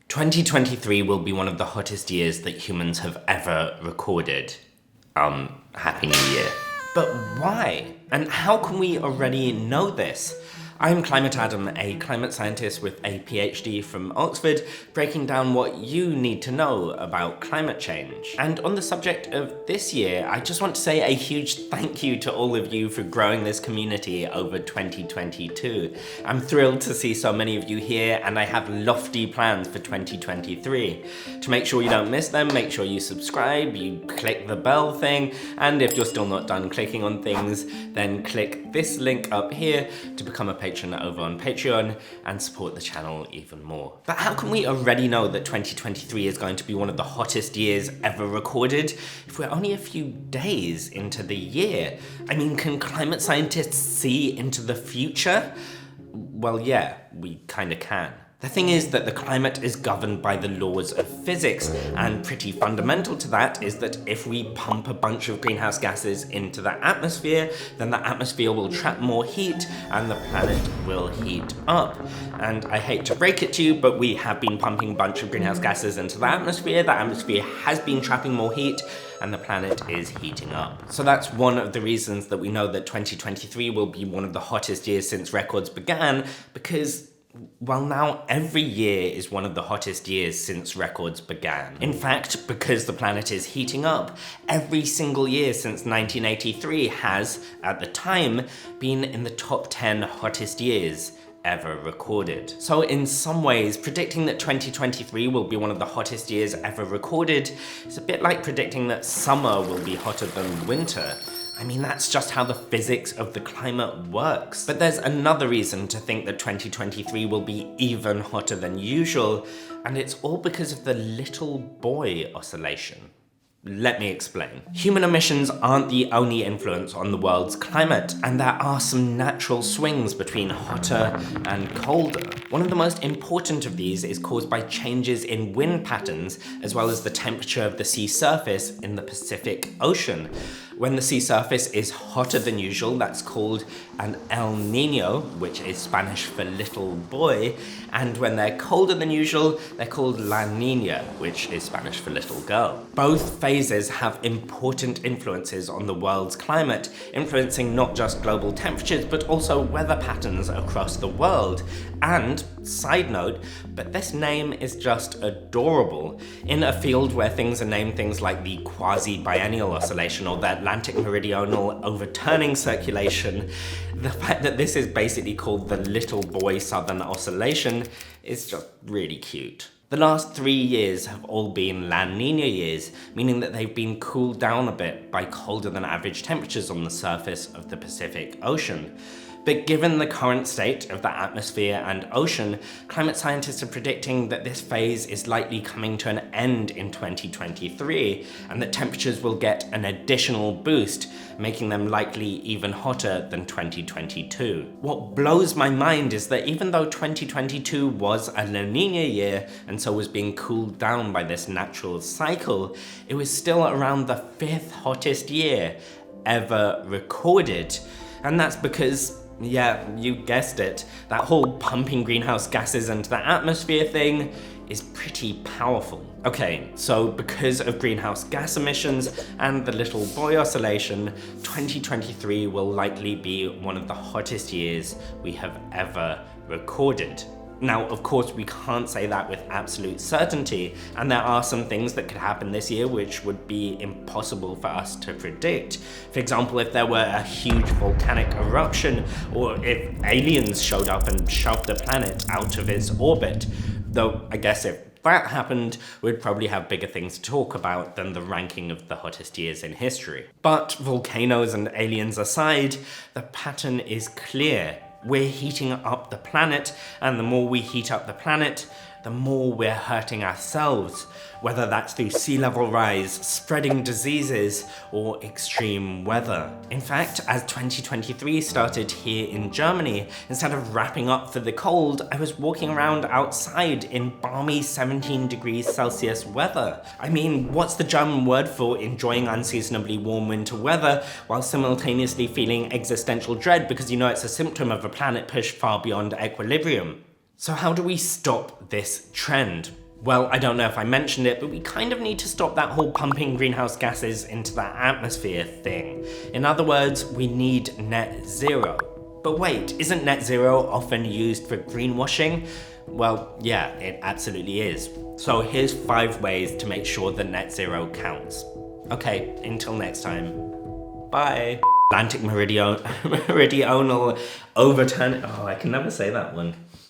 2023 will be one of the hottest years that humans have ever recorded. Happy New Year. But why? And how can we already know this? I'm ClimateAdam, a climate scientist with a PhD from Oxford, breaking down what you need to know about climate change. And on the subject of this year, I just want to say a huge thank you to all of you for growing this community over 2022. I'm thrilled to see so many of you here, and I have lofty plans for 2023. To make sure you don't miss them, make sure you subscribe, you click the bell thing, and if you're still not done clicking on things, then click this link up here to become a patron over on Patreon and support the channel even more. But how can we already know that 2023 is going to be one of the hottest years ever recorded if we're only a few days into the year? I mean, can climate scientists see into the future? Well, yeah, we kinda can. The thing is that the climate is governed by the laws of physics, and pretty fundamental to that is that if we pump a bunch of greenhouse gases into the atmosphere, then the atmosphere will trap more heat and the planet will heat up. And I hate to break it to you, but we have been pumping a bunch of greenhouse gases into the atmosphere has been trapping more heat, and the planet is heating up. So that's one of the reasons that we know that 2023 will be one of the hottest years since records began, because well, now every year is one of the hottest years since records began. In fact, because the planet is heating up, every single year since 1983 has, at the time, been in the top 10 hottest years ever recorded. So in some ways, predicting that 2023 will be one of the hottest years ever recorded is a bit like predicting that summer will be hotter than winter. I mean, that's just how the physics of the climate works. But there's another reason to think that 2023 will be even hotter than usual, and it's all because of the little boy oscillation. Let me explain. Human emissions aren't the only influence on the world's climate, and there are some natural swings between hotter and colder. One of the most important of these is caused by changes in wind patterns, as well as the temperature of the sea surface in the Pacific Ocean. When the sea surface is hotter than usual, that's called an El Nino, which is Spanish for little boy, and when they're colder than usual, they're called La Nina, which is Spanish for little girl. Both phases have important influences on the world's climate, influencing not just global temperatures, but also weather patterns across the world. And, side note, but this name is just adorable. In a field where things are named things like the quasi-biennial oscillation or the Atlantic meridional overturning circulation, the fact that this is basically called the little boy southern oscillation is just really cute. The last 3 years have all been La Nina years, meaning that they've been cooled down a bit by colder than average temperatures on the surface of the Pacific Ocean. But given the current state of the atmosphere and ocean, climate scientists are predicting that this phase is likely coming to an end in 2023, and that temperatures will get an additional boost, making them likely even hotter than 2022. What blows my mind is that even though 2022 was a La Nina year, and so was being cooled down by this natural cycle, it was still around the 5th hottest year ever recorded. And that's because, yeah, you guessed it, that whole pumping greenhouse gases into the atmosphere thing is pretty powerful. Okay, so because of greenhouse gas emissions and the little boy oscillation, 2023 will likely be one of the hottest years we have ever recorded. Now, of course, we can't say that with absolute certainty, and there are some things that could happen this year which would be impossible for us to predict. For example, if there were a huge volcanic eruption, or if aliens showed up and shoved the planet out of its orbit. Though, I guess if that happened, we'd probably have bigger things to talk about than the ranking of the hottest years in history. But volcanoes and aliens aside, the pattern is clear. We're heating up the planet, and the more we heat up the planet, the more we're hurting ourselves, whether that's through sea level rise, spreading diseases, or extreme weather. In fact, as 2023 started here in Germany, instead of wrapping up for the cold, I was walking around outside in balmy 17 degrees Celsius weather. I mean, what's the German word for enjoying unseasonably warm winter weather while simultaneously feeling existential dread because you know it's a symptom of a planet pushed far beyond equilibrium? So how do we stop this trend? Well, I don't know if I mentioned it, but we kind of need to stop that whole pumping greenhouse gases into the atmosphere thing. In other words, we need net zero. But wait, isn't net zero often used for greenwashing? Well, yeah, it absolutely is. So here's 5 ways to make sure the net zero counts. Okay, until next time. Bye. Atlantic meridional overturn. Oh, I can never say that one.